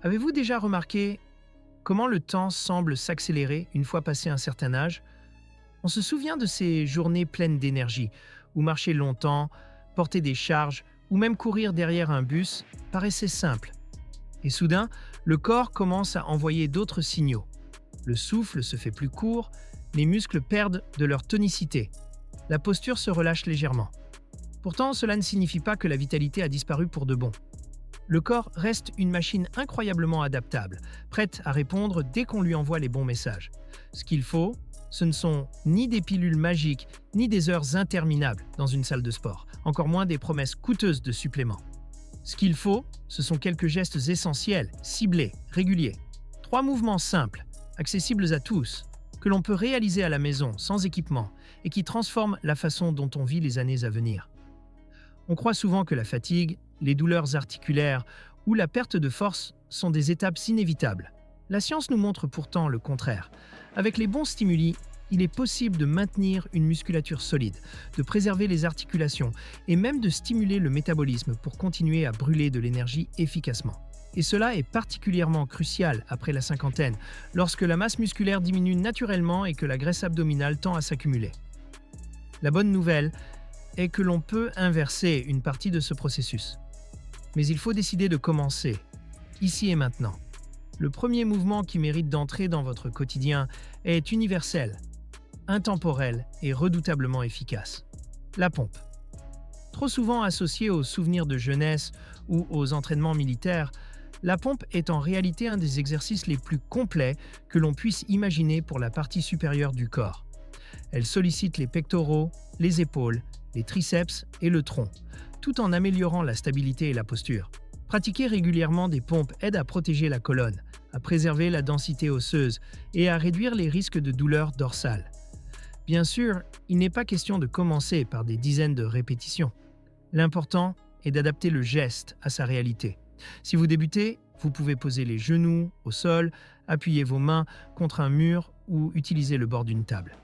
Avez-vous déjà remarqué comment le temps semble s'accélérer une fois passé un certain âge? On se souvient de ces journées pleines d'énergie, où marcher longtemps, porter des charges ou même courir derrière un bus paraissait simple. Et soudain, le corps commence à envoyer d'autres signaux. Le souffle se fait plus court, les muscles perdent de leur tonicité. La posture se relâche légèrement. Pourtant, cela ne signifie pas que la vitalité a disparu pour de bon. Le corps reste une machine incroyablement adaptable, prête à répondre dès qu'on lui envoie les bons messages. Ce qu'il faut, ce ne sont ni des pilules magiques, ni des heures interminables dans une salle de sport, encore moins des promesses coûteuses de suppléments. Ce qu'il faut, ce sont quelques gestes essentiels, ciblés, réguliers. 3 mouvements simples, accessibles à tous, que l'on peut réaliser à la maison sans équipement et qui transforment la façon dont on vit les années à venir. On croit souvent que la fatigue, les douleurs articulaires ou la perte de force sont des étapes inévitables. La science nous montre pourtant le contraire. Avec les bons stimuli, il est possible de maintenir une musculature solide, de préserver les articulations et même de stimuler le métabolisme pour continuer à brûler de l'énergie efficacement. Et cela est particulièrement crucial après la cinquantaine, lorsque la masse musculaire diminue naturellement et que la graisse abdominale tend à s'accumuler. La bonne nouvelle est que l'on peut inverser une partie de ce processus. Mais il faut décider de commencer, ici et maintenant. Le premier mouvement qui mérite d'entrer dans votre quotidien est universel, intemporel et redoutablement efficace. La pompe. Trop souvent associée aux souvenirs de jeunesse ou aux entraînements militaires, la pompe est en réalité un des exercices les plus complets que l'on puisse imaginer pour la partie supérieure du corps. Elle sollicite les pectoraux, les épaules, les triceps et le tronc, tout en améliorant la stabilité et la posture. Pratiquer régulièrement des pompes aide à protéger la colonne, à préserver la densité osseuse et à réduire les risques de douleurs dorsales. Bien sûr, il n'est pas question de commencer par des dizaines de répétitions. L'important est d'adapter le geste à sa réalité. Si vous débutez, vous pouvez poser les genoux au sol, appuyer vos mains contre un mur ou utiliser le bord d'une table.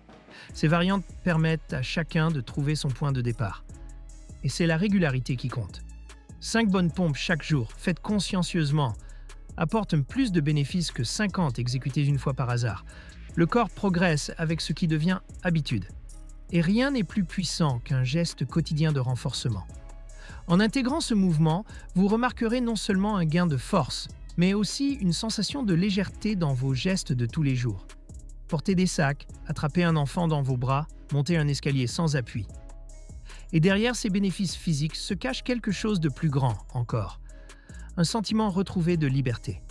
Ces variantes permettent à chacun de trouver son point de départ. Et c'est la régularité qui compte. 5 bonnes pompes chaque jour, faites consciencieusement, apportent plus de bénéfices que 50 exécutées une fois par hasard. Le corps progresse avec ce qui devient habitude. Et rien n'est plus puissant qu'un geste quotidien de renforcement. En intégrant ce mouvement, vous remarquerez non seulement un gain de force, mais aussi une sensation de légèreté dans vos gestes de tous les jours. Porter des sacs, attraper un enfant dans vos bras, monter un escalier sans appui. Et derrière ces bénéfices physiques se cache quelque chose de plus grand encore, un sentiment retrouvé de liberté.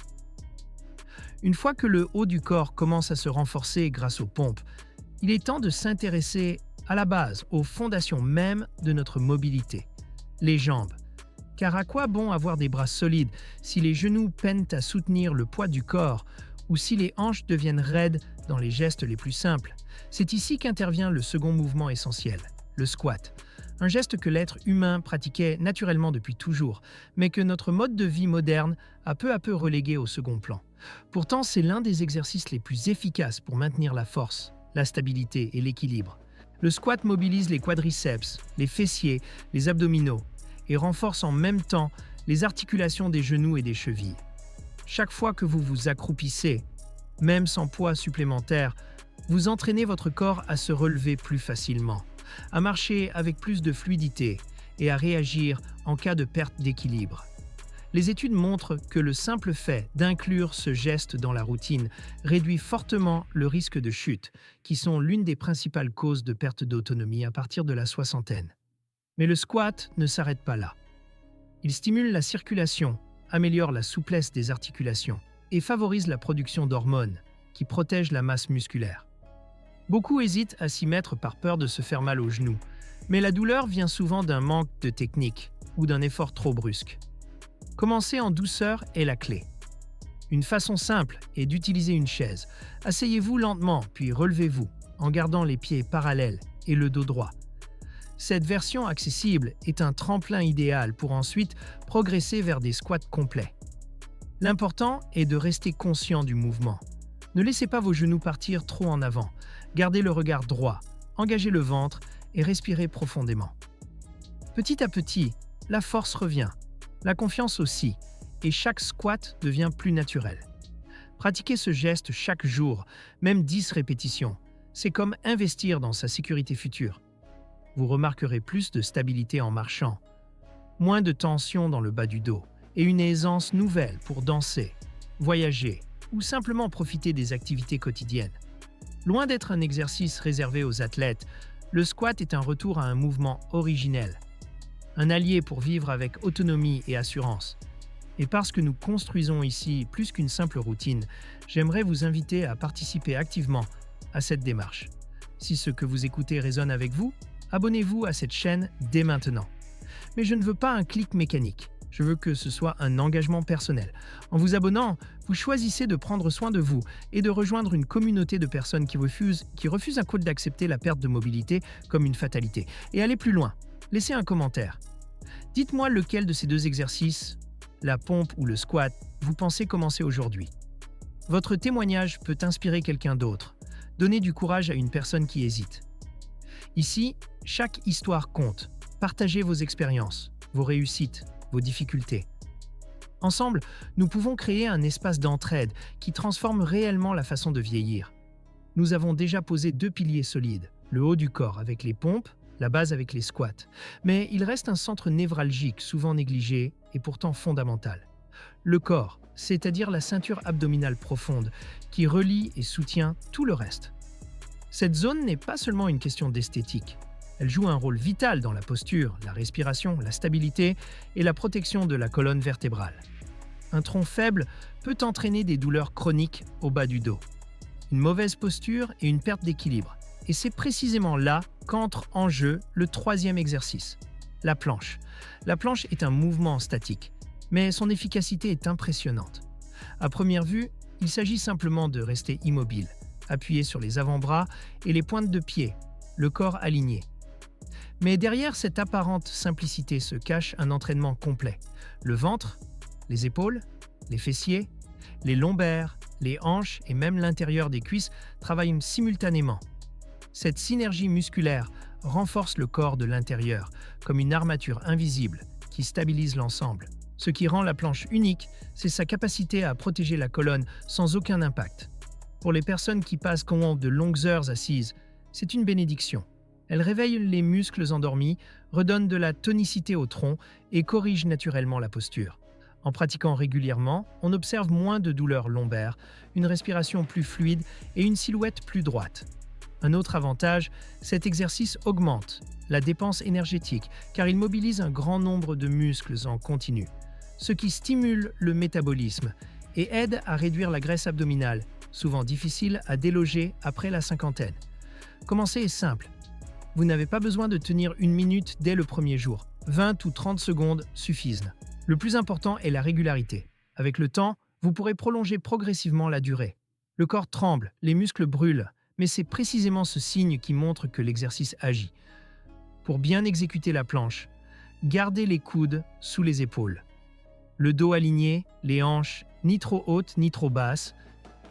Une fois que le haut du corps commence à se renforcer grâce aux pompes, il est temps de s'intéresser à la base, aux fondations même de notre mobilité, les jambes. Car à quoi bon avoir des bras solides si les genoux peinent à soutenir le poids du corps ou si les hanches deviennent raides dans les gestes les plus simples? C'est ici qu'intervient le second mouvement essentiel, le squat. Un geste que l'être humain pratiquait naturellement depuis toujours, mais que notre mode de vie moderne a peu à peu relégué au second plan. Pourtant, c'est l'un des exercices les plus efficaces pour maintenir la force, la stabilité et l'équilibre. Le squat mobilise les quadriceps, les fessiers, les abdominaux et renforce en même temps les articulations des genoux et des chevilles. Chaque fois que vous vous accroupissez, même sans poids supplémentaire, vous entraînez votre corps à se relever plus facilement, à marcher avec plus de fluidité et à réagir en cas de perte d'équilibre. Les études montrent que le simple fait d'inclure ce geste dans la routine réduit fortement le risque de chute, qui sont l'une des principales causes de perte d'autonomie à partir de la soixantaine. Mais le squat ne s'arrête pas là. Il stimule la circulation, améliore la souplesse des articulations et favorise la production d'hormones qui protègent la masse musculaire. Beaucoup hésitent à s'y mettre par peur de se faire mal aux genoux, mais la douleur vient souvent d'un manque de technique ou d'un effort trop brusque. Commencer en douceur est la clé. Une façon simple est d'utiliser une chaise. Asseyez-vous lentement, puis relevez-vous, en gardant les pieds parallèles et le dos droit. Cette version accessible est un tremplin idéal pour ensuite progresser vers des squats complets. L'important est de rester conscient du mouvement. Ne laissez pas vos genoux partir trop en avant. Gardez le regard droit, engagez le ventre et respirez profondément. Petit à petit, la force revient, la confiance aussi, et chaque squat devient plus naturel. Pratiquez ce geste chaque jour, même 10 répétitions. C'est comme investir dans sa sécurité future. Vous remarquerez plus de stabilité en marchant, moins de tension dans le bas du dos et une aisance nouvelle pour danser, voyager ou simplement profiter des activités quotidiennes. Loin d'être un exercice réservé aux athlètes, le squat est un retour à un mouvement originel, un allié pour vivre avec autonomie et assurance. Et parce que nous construisons ici plus qu'une simple routine, j'aimerais vous inviter à participer activement à cette démarche. Si ce que vous écoutez résonne avec vous, abonnez-vous à cette chaîne dès maintenant. Mais je ne veux pas un clic mécanique. Je veux que ce soit un engagement personnel. En vous abonnant, vous choisissez de prendre soin de vous et de rejoindre une communauté de personnes qui refusent un coup d'accepter la perte de mobilité comme une fatalité. Et allez plus loin. Laissez un commentaire. Dites-moi lequel de ces deux exercices, la pompe ou le squat, vous pensez commencer aujourd'hui. Votre témoignage peut inspirer quelqu'un d'autre. Donnez du courage à une personne qui hésite. Ici, chaque histoire compte. Partagez vos expériences, vos réussites, vos difficultés. Ensemble, nous pouvons créer un espace d'entraide qui transforme réellement la façon de vieillir. Nous avons déjà posé 2 piliers solides, le haut du corps avec les pompes, la base avec les squats. Mais il reste un centre névralgique, souvent négligé et pourtant fondamental. Le corps, c'est-à-dire la ceinture abdominale profonde, qui relie et soutient tout le reste. Cette zone n'est pas seulement une question d'esthétique. Elle joue un rôle vital dans la posture, la respiration, la stabilité et la protection de la colonne vertébrale. Un tronc faible peut entraîner des douleurs chroniques au bas du dos, une mauvaise posture et une perte d'équilibre. Et c'est précisément là qu'entre en jeu le 3e exercice, la planche. La planche est un mouvement statique, mais son efficacité est impressionnante. À première vue, il s'agit simplement de rester immobile, appuyé sur les avant-bras et les pointes de pied, le corps aligné. Mais derrière cette apparente simplicité se cache un entraînement complet. Le ventre, les épaules, les fessiers, les lombaires, les hanches et même l'intérieur des cuisses travaillent simultanément. Cette synergie musculaire renforce le corps de l'intérieur, comme une armature invisible qui stabilise l'ensemble. Ce qui rend la planche unique, c'est sa capacité à protéger la colonne sans aucun impact. Pour les personnes qui passent de longues heures assises, c'est une bénédiction. Elle réveille les muscles endormis, redonne de la tonicité au tronc et corrige naturellement la posture. En pratiquant régulièrement, on observe moins de douleurs lombaires, une respiration plus fluide et une silhouette plus droite. Un autre avantage, cet exercice augmente la dépense énergétique car il mobilise un grand nombre de muscles en continu, ce qui stimule le métabolisme et aide à réduire la graisse abdominale, souvent difficile à déloger après la cinquantaine. Commencer est simple. Vous n'avez pas besoin de tenir 1 minute dès le premier jour. 20 ou 30 secondes suffisent. Le plus important est la régularité. Avec le temps, vous pourrez prolonger progressivement la durée. Le corps tremble, les muscles brûlent, mais c'est précisément ce signe qui montre que l'exercice agit. Pour bien exécuter la planche, gardez les coudes sous les épaules. Le dos aligné, les hanches ni trop hautes ni trop basses,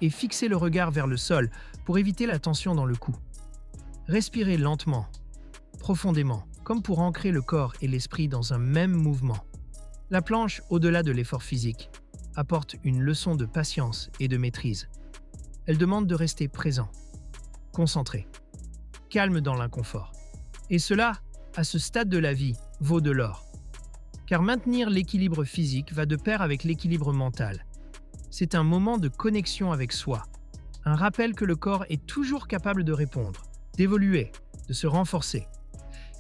et fixez le regard vers le sol pour éviter la tension dans le cou. Respirez lentement, profondément, comme pour ancrer le corps et l'esprit dans un même mouvement. La planche, au-delà de l'effort physique, apporte une leçon de patience et de maîtrise. Elle demande de rester présent, concentré, calme dans l'inconfort. Et cela, à ce stade de la vie, vaut de l'or. Car maintenir l'équilibre physique va de pair avec l'équilibre mental. C'est un moment de connexion avec soi, un rappel que le corps est toujours capable de répondre, d'évoluer, de se renforcer.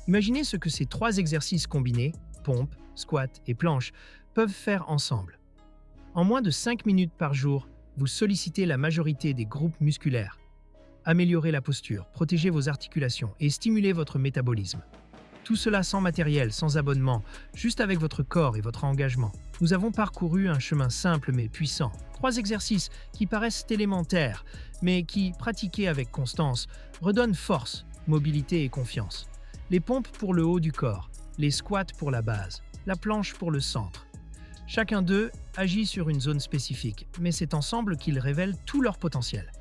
Imaginez ce que ces 3 exercices combinés, pompe, squat et planche, peuvent faire ensemble. En moins de 5 minutes par jour, vous sollicitez la majorité des groupes musculaires. Améliorez la posture, protégez vos articulations et stimulez votre métabolisme. Tout cela sans matériel, sans abonnement, juste avec votre corps et votre engagement. Nous avons parcouru un chemin simple mais puissant. 3 exercices qui paraissent élémentaires, mais qui, pratiqués avec constance, redonnent force, mobilité et confiance. Les pompes pour le haut du corps, les squats pour la base, la planche pour le centre. Chacun d'eux agit sur une zone spécifique, mais c'est ensemble qu'ils révèlent tout leur potentiel.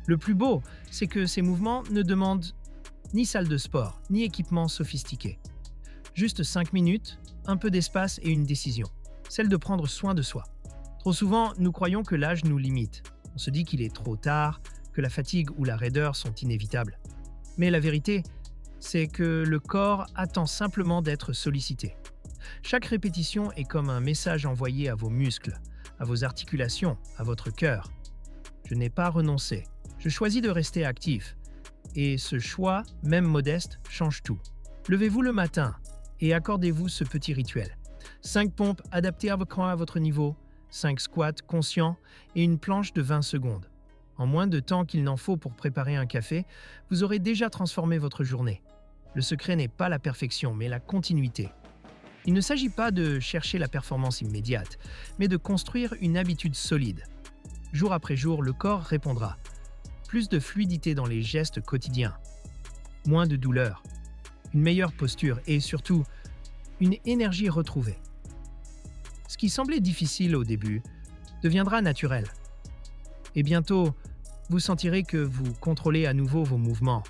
Le plus beau, c'est que ces mouvements ne demandent ni salle de sport, ni équipement sophistiqué. Juste 5 minutes, un peu d'espace et une décision. celle de prendre soin de soi. Trop souvent, nous croyons que l'âge nous limite. On se dit qu'il est trop tard, que la fatigue ou la raideur sont inévitables. Mais la vérité, c'est que le corps attend simplement d'être sollicité. Chaque répétition est comme un message envoyé à vos muscles, à vos articulations, à votre cœur. Je n'ai pas renoncé. Je choisis de rester actif. Et ce choix, même modeste, change tout. Levez-vous le matin et accordez-vous ce petit rituel. 5 pompes adaptées à votre niveau, 5 squats conscients et une planche de 20 secondes. En moins de temps qu'il n'en faut pour préparer un café, vous aurez déjà transformé votre journée. Le secret n'est pas la perfection, mais la continuité. Il ne s'agit pas de chercher la performance immédiate, mais de construire une habitude solide. Jour après jour, le corps répondra. Plus de fluidité dans les gestes quotidiens, moins de douleur, une meilleure posture et surtout, une énergie retrouvée. Ce qui semblait difficile au début deviendra naturel. Et bientôt, vous sentirez que vous contrôlez à nouveau vos mouvements,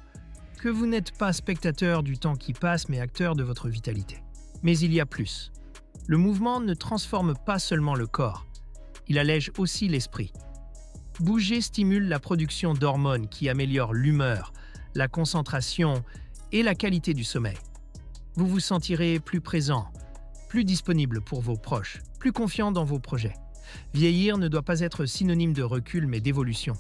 que vous n'êtes pas spectateur du temps qui passe mais acteur de votre vitalité. Mais il y a plus. Le mouvement ne transforme pas seulement le corps, il allège aussi l'esprit. Bouger stimule la production d'hormones qui améliorent l'humeur, la concentration et la qualité du sommeil. Vous vous sentirez plus présent, plus disponible pour vos proches, plus confiant dans vos projets. Vieillir ne doit pas être synonyme de recul mais d'évolution.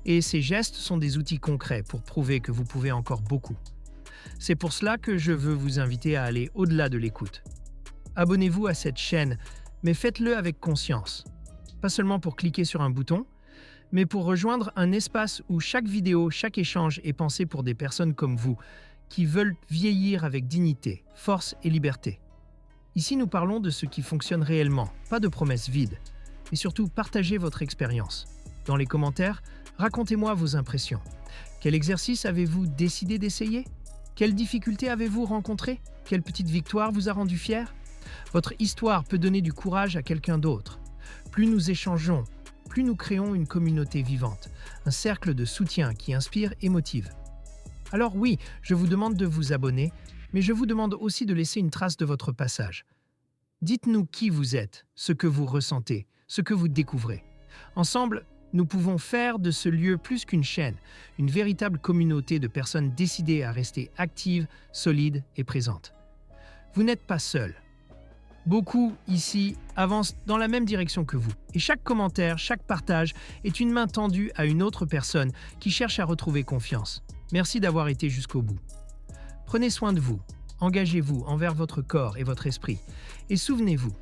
Et ces gestes sont des outils concrets pour prouver que vous pouvez encore beaucoup. C'est pour cela que je veux vous inviter à aller au-delà de l'écoute. Abonnez-vous à cette chaîne, mais faites-le avec conscience. Pas seulement pour cliquer sur un bouton, mais pour rejoindre un espace où chaque vidéo, chaque échange est pensé pour des personnes comme vous, qui veulent vieillir avec dignité, force et liberté. Ici, nous parlons de ce qui fonctionne réellement, pas de promesses vides. Et surtout, partagez votre expérience. Dans les commentaires, racontez-moi vos impressions. Quel exercice avez-vous décidé d'essayer ? Quelles difficultés avez-vous rencontrées ? Quelle petite victoire vous a rendu fier ? Votre histoire peut donner du courage à quelqu'un d'autre. Plus nous échangeons, plus nous créons une communauté vivante, un cercle de soutien qui inspire et motive. Alors oui, je vous demande de vous abonner, mais je vous demande aussi de laisser une trace de votre passage. Dites-nous qui vous êtes, ce que vous ressentez, ce que vous découvrez. Ensemble, nous pouvons faire de ce lieu plus qu'une chaîne, une véritable communauté de personnes décidées à rester actives, solides et présentes. Vous n'êtes pas seul. Beaucoup, ici, avancent dans la même direction que vous. Et chaque commentaire, chaque partage est une main tendue à une autre personne qui cherche à retrouver confiance. Merci d'avoir été jusqu'au bout. Prenez soin de vous, engagez-vous envers votre corps et votre esprit. Et souvenez-vous,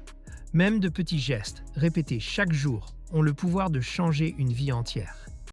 même de petits gestes, répétés chaque jour, ont le pouvoir de changer une vie entière.